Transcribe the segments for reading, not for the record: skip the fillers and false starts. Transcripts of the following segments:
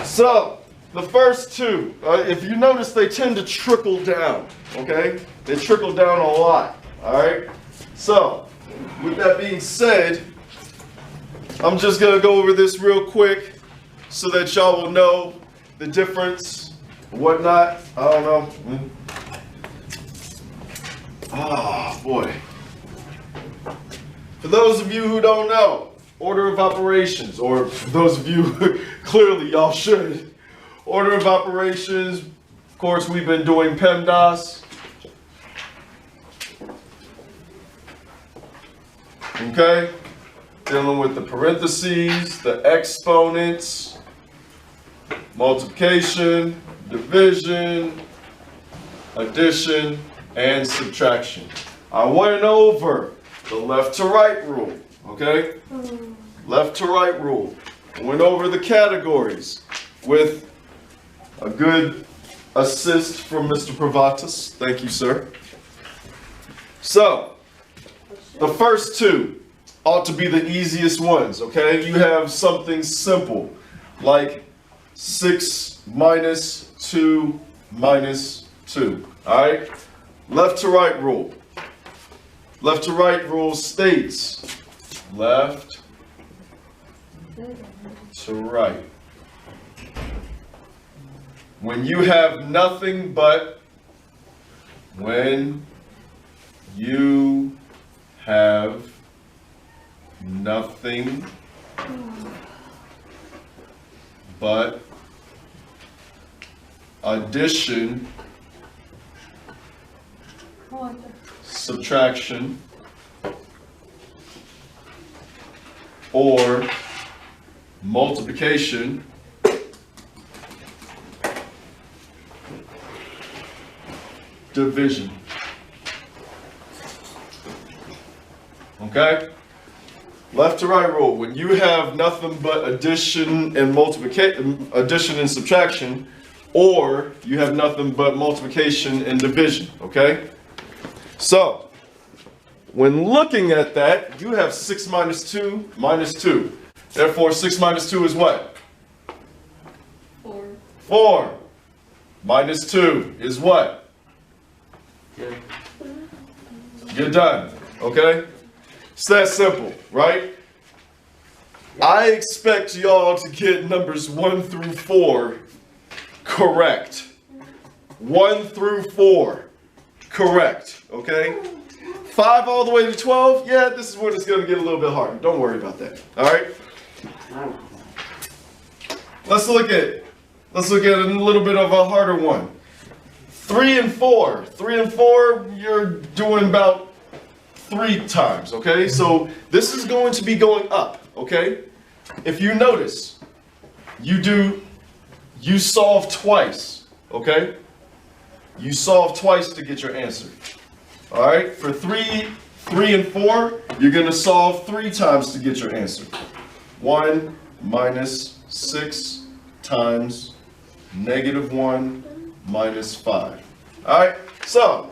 So, the first two, if you notice, they tend to trickle down, okay? They trickle down a lot, all right? So, with that being said, I'm just going to go over this real quick so that y'all will know the difference, whatnot. I don't know. Oh, boy. For those of you who don't know, order of operations, or for those of you, clearly y'all should. Order of operations, of course, we've been doing PEMDAS. Okay? Dealing with the parentheses, the exponents, multiplication, division, addition, and subtraction. I went over the left to right rule, okay? Left to right rule. I went over the categories with a good assist from Mr. Pravatas. Thank you, sir. So, the first two ought to be the easiest ones, okay? You have something simple, like 6 minus 2 minus 2, all right? Left to right rule. Left to right rule states left to right. When you have nothing but, when you have nothing but addition, subtraction, or multiplication, division. Okay? Left to right rule. When you have nothing but addition and multiplication, addition and subtraction, or you have nothing but multiplication and division. Okay? So, when looking at that, you have 6 minus 2 minus 2. Therefore, 6 minus 2 is what? 4. 4. Minus 2 is what? 2. You're done. Okay? It's that simple, right? I expect y'all to get numbers 1 through 4 correct. 1 through 4 correct. Okay? 5 all the way to 12, yeah, this is when it's going to get a little bit harder. Don't worry about that. All right? Let's look at a little bit of a harder one. 3 and 4. 3 and 4, you're doing about 3 times, okay? So this is going to be going up, okay? If you notice, you solve twice, okay? You solve twice to get your answer. All right, for 3 and 4, you're going to solve 3 times to get your answer. 1 minus 6 times -1 minus 5. All right, so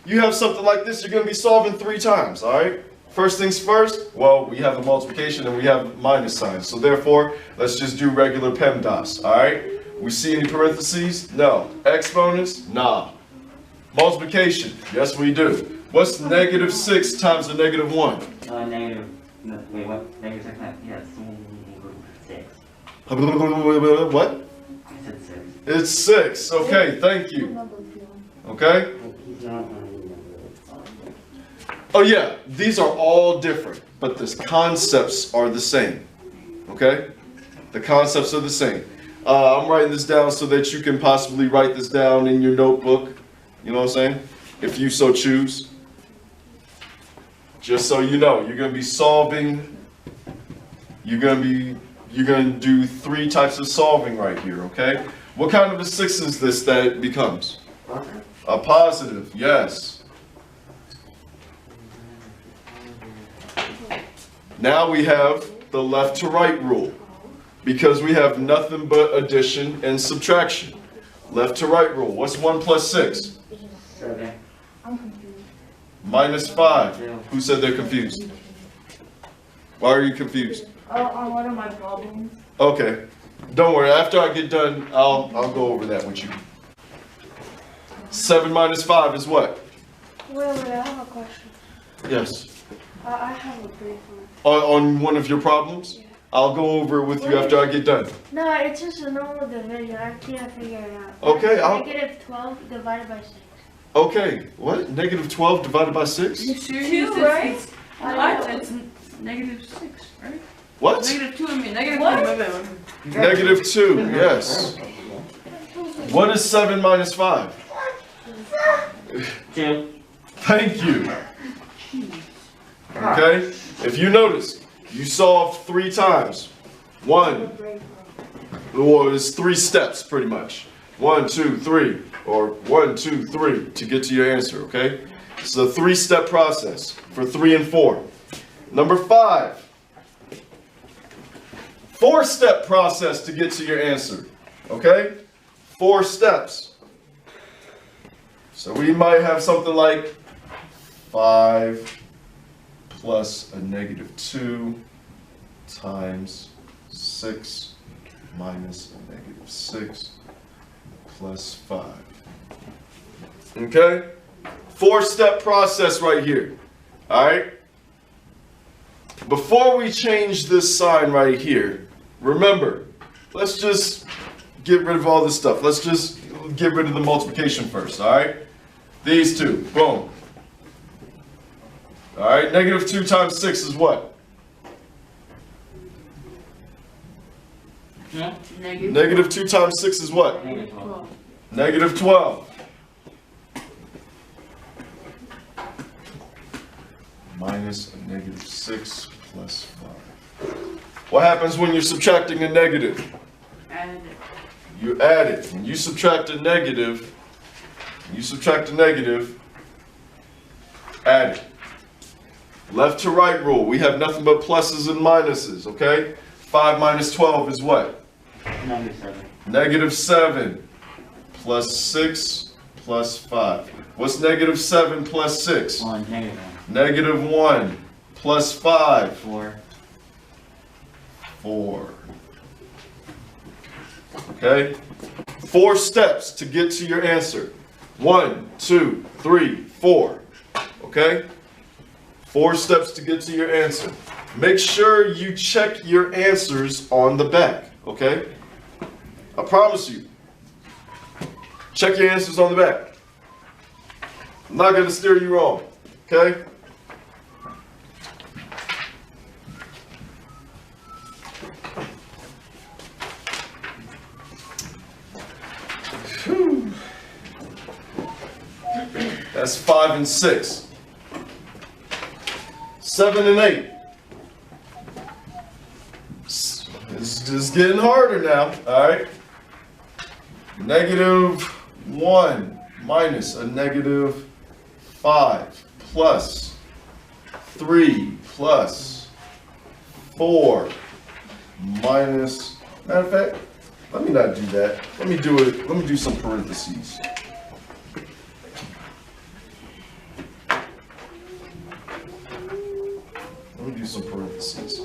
you have something like this, you're going to be solving 3 times, all right? First things first, well, we have a multiplication and we have minus signs. So therefore, let's just do regular PEMDAS, all right? We see any parentheses? No. Exponents? Nah. Multiplication? Yes, we do. What's -6 times a -1? Negative. No, wait, what? -6? Yes. 6. What? I said 6. It's 6. Okay, thank you. Okay? Oh yeah, these are all different, but the concepts are the same. Okay? The concepts are the same. I'm writing this down so that you can possibly write this down in your notebook. You know what I'm saying? If you so choose. Just so you know, you're going to be solving, you're going to do 3 types of solving right here, okay? What kind of a 6 is this that it becomes? A positive, yes. Now we have the left to right rule, because we have nothing but addition and subtraction. Left to right rule. What's 1 plus 6? 7. I'm confused. Minus 5. Who said they're confused? Why are you confused? On one of my problems. Okay. Don't worry, after I get done, I'll go over that with you. 7 minus 5 is what? Wait, I have a question. Yes. I have a brief one. On one of your problems? Yeah. I'll go over it with you after I get done. No, it's just a normal division. I can't figure it out. Okay, Negative 12 divided by 6. Okay, what? Negative 12 divided by 6? You serious? Two, right? What? It's negative 6, right? What? Negative 2, I mean, negative What? 2. Negative 2, yes. What is 7 minus 5? 2. Thank you. Okay? If you notice, you solved 3 times. Well, it's 3 steps pretty much. 1, 2, 3, or 1, 2, 3 to get to your answer, okay? It's a 3-step process for 3 and 4. Number 5. 4-step process to get to your answer, okay? 4 steps. So we might have something like 5 plus a negative 2 times 6 minus a negative 6 plus 5. Okay? 4-step process right here. All right? Before we change this sign right here, remember, let's just get rid of all this stuff. Let's just get rid of the multiplication first, all right? These two, boom. All right, negative 2 times 6 is what? Yeah. Negative 2 times 6 is what? Negative 12. Negative 12. Minus a negative 6 plus 5. What happens when you're subtracting a negative? And You add it. When you subtract a negative, add it. Left to right rule. We have nothing but pluses and minuses, okay? 5 minus 12 is what? Negative 7. Negative 7 plus 6 plus 5. What's negative 7 plus 6? 1. Negative 1. Negative 1 plus 5. 4. 4. Okay? 4 steps to get to your answer. 1, 2, 3, 4. Okay? 4 steps to get to your answer. Make sure you check your answers on the back. Okay? I promise you. Check your answers on the back. I'm not going to steer you wrong. Okay? Whew. That's 5 and 6. 7 and 8. It's just getting harder now, all right? Negative 1 minus a negative 5 plus 3 plus 4 minus, matter of fact, let me not do that. Let me do some parentheses. Let me do some parentheses.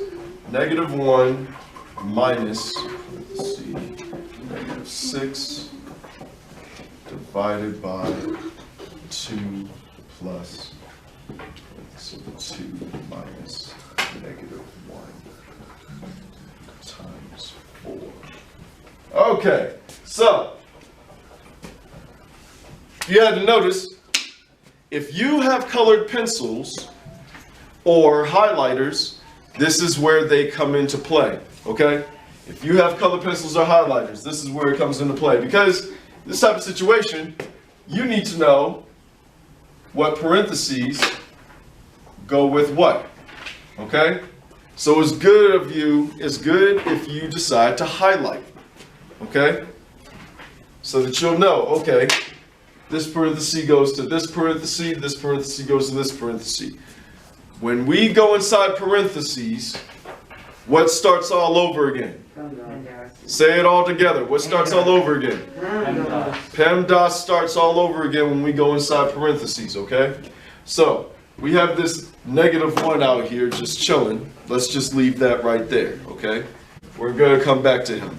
Negative 1 minus, parentheses, negative 6 divided by 2 plus, parentheses, 2 minus negative 1 times 4. Okay, so you had to notice, if you have colored pencils or highlighters, this is where they come into play, okay? If you have colored pencils or highlighters, this is where it comes into play, because this type of situation, you need to know what parentheses go with what, okay? So it's good if you decide to highlight, okay? So that you'll know, okay, this parenthesis goes to this parenthesis goes to this parenthesis. When we go inside parentheses, what starts all over again? Say it all together. What starts all over again? PEMDAS starts all over again when we go inside parentheses, okay? So, we have this negative 1 out here just chilling. Let's just leave that right there, okay? We're going to come back to him.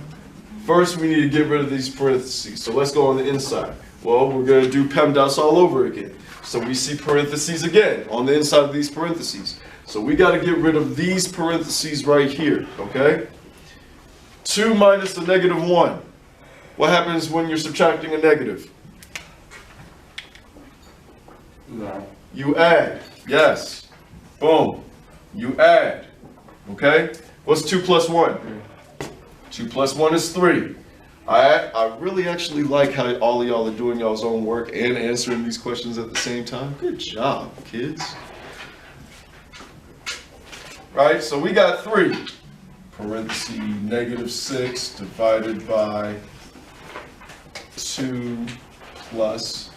First, we need to get rid of these parentheses. So let's go on the inside. Well, we're going to do PEMDAS all over again. So we see parentheses again on the inside of these parentheses. So we got to get rid of these parentheses right here, okay? 2 minus a negative 1. What happens when you're subtracting a negative? Yeah. You add. Yes. Boom. You add. Okay? What's 2 plus 1? 2 plus 1 is 3. I really actually like how all of y'all are doing y'all's own work and answering these questions at the same time. Good job, kids. Right, so we got 3. Parenthesis negative 6 divided by 2 plus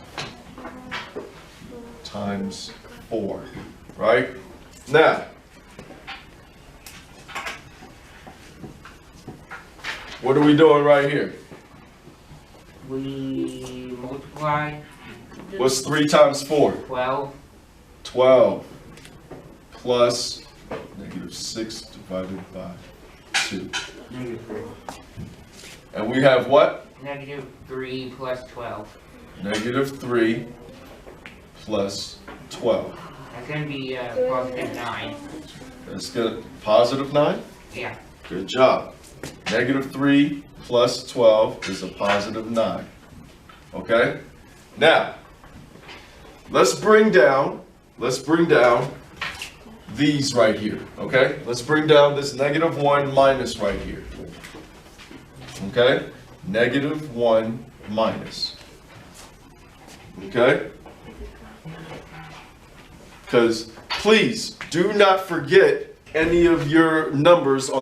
times 4. Right? Now, what are we doing right here? We multiply What's 3 times 4? 12. 12 plus negative 6 divided by 2. -3. And we have what? Negative 3 plus 12. Negative 3 plus 12. That's gonna be positive 9. That's good. Positive 9? Yeah. Good job. Negative 3 plus 12 is a positive 9. Okay? Now, let's bring down these right here. Okay? Let's bring down this negative 1 minus right here. Okay? Negative 1 minus. Okay? Because please do not forget any of your numbers on